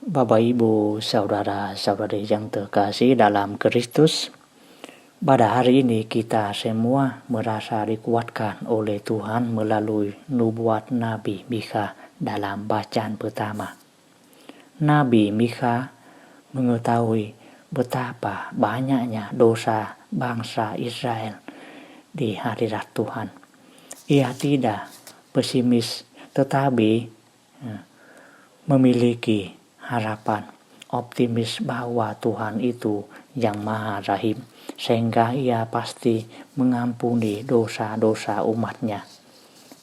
Bapak Ibu, saudara-saudari yang terkasih dalam Kristus, pada hari ini kita semua merasa dikuatkan oleh Tuhan melalui nubuat Nabi Mikha dalam bacaan pertama. Nabi Mikha mengetahui betapa banyaknya dosa bangsa Israel di hadirat Tuhan. Ia tidak pesimis tetapi memiliki harapan optimis bahwa Tuhan itu yang Maha Rahim, sehingga ia pasti mengampuni dosa-dosa umatnya.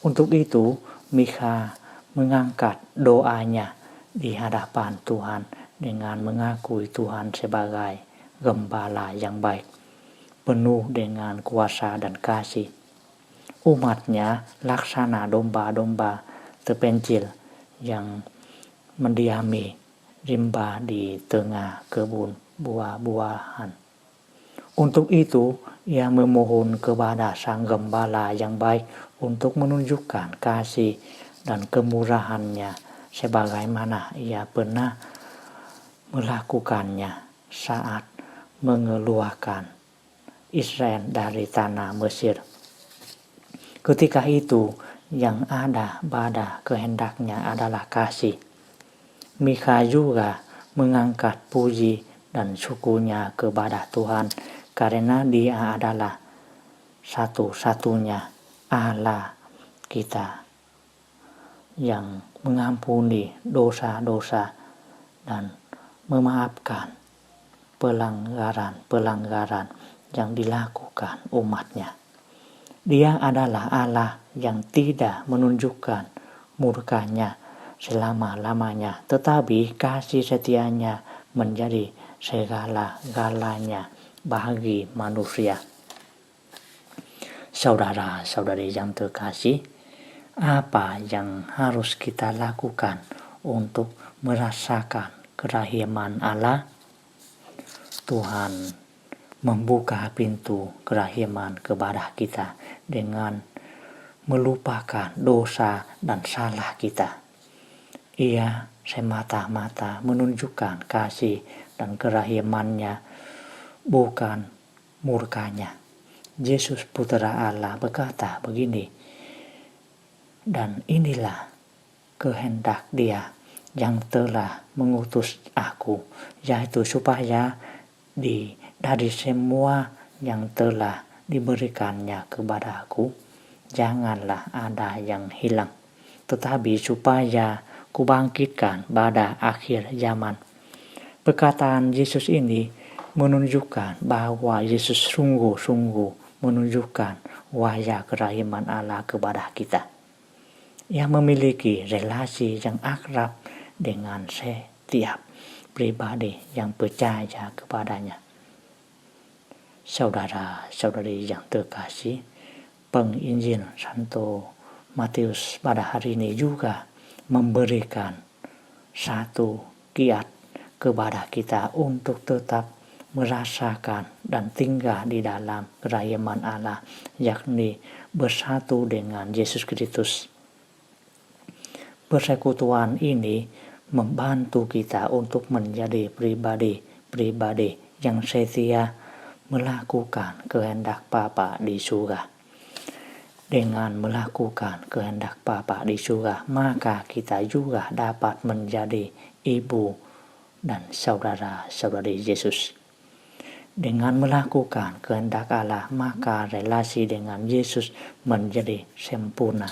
Untuk itu, Mikha mengangkat doanya di hadapan Tuhan dengan mengakui Tuhan sebagai gembala yang baik, penuh dengan kuasa dan kasih. Umatnya laksana domba-domba terpencil yang mendiami rimba di tengah kebun buah-buahan. Untuk itu, ia memohon kepada Sang Gembala yang baik untuk menunjukkan kasih dan kemurahannya sebagaimana ia pernah melakukannya saat mengeluarkan Israel dari tanah Mesir. Ketika itu, yang ada pada kehendaknya adalah kasih. Mikha juga mengangkat puji dan syukurnya kepada Tuhan karena Dia adalah satu-satunya Allah kita yang mengampuni dosa-dosa dan memaafkan pelanggaran-pelanggaran yang dilakukan umatnya. Dia adalah Allah yang tidak menunjukkan murkanya selama-lamanya, tetapi kasih setianya menjadi segala-galanya bagi manusia. Saudara-saudari yang terkasih, apa yang harus kita lakukan untuk merasakan kerahiman Allah? Tuhan membuka pintu kerahiman kepada kita dengan melupakan dosa dan salah kita. Ia semata-mata menunjukkan kasih dan kerahimannya, bukan murkanya. Yesus Putra Allah berkata begini, dan inilah kehendak Dia yang telah mengutus aku, yaitu supaya dari semua yang telah diberikannya kepada aku, janganlah ada yang hilang, tetapi supaya kubangkitkan pada akhir zaman. Perkataan Yesus ini menunjukkan bahwa Yesus sungguh-sungguh menunjukkan wajah kerahiman Allah kepada kita. Ia memiliki relasi yang akrab dengan setiap pribadi yang percaya kepadanya. Saudara-saudari yang terkasih, penginjil Santo Matius pada hari ini juga memberikan satu kiat kepada kita untuk tetap merasakan dan tinggal di dalam kerahiman Allah, yakni bersatu dengan Yesus Kristus. Persekutuan ini membantu kita untuk menjadi pribadi yang setia melakukan kehendak Bapa di surga. Dengan melakukan kehendak Bapa di surga, maka kita juga dapat menjadi ibu dan saudara-saudari Yesus. Dengan melakukan kehendak Allah, maka relasi dengan Yesus menjadi sempurna.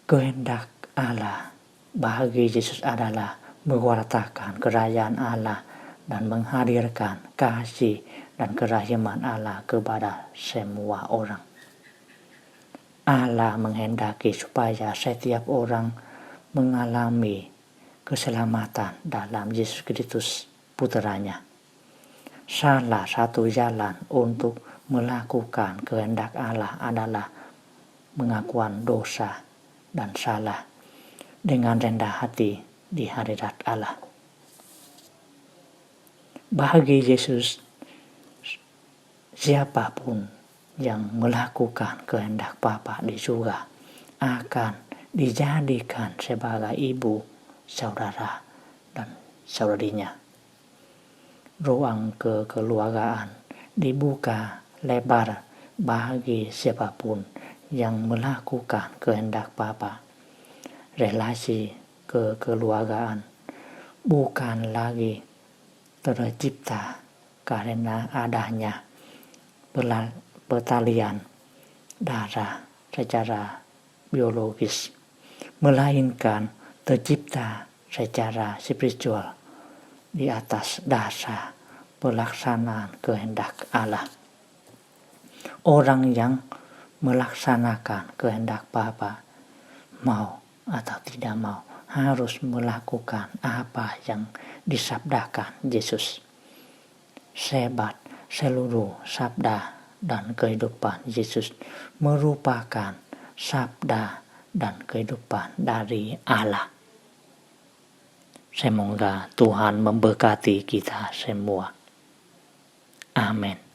Kehendak Allah bagi Yesus adalah mewartakan kerajaan Allah dan menghadirkan kasih dan kerahiman Allah kepada semua orang. Allah menghendaki supaya setiap orang mengalami keselamatan dalam Yesus Kristus Putranya. Salah satu jalan untuk melakukan kehendak Allah adalah pengakuan dosa dan salah dengan rendah hati di hadirat Allah. Bagi Yesus, siapapun yang melakukan kehendak Bapa di surga akan dijadikan sebagai ibu saudara dan saudarinya. Ruang kekeluargaan dibuka lebar bagi siapapun yang melakukan kehendak Bapa. Relasi kekeluargaan bukan lagi tercipta karena adanya pertalian darah secara biologis, melainkan tercipta secara spiritual di atas dasar pelaksanaan kehendak Allah. Orang yang melaksanakan kehendak Bapa, mau atau tidak mau, harus melakukan apa yang disabdakan Yesus. Sebab seluruh sabda dan kehidupan Yesus merupakan sabda dan kehidupan dari Allah. Semoga Tuhan memberkati kita semua. Amin.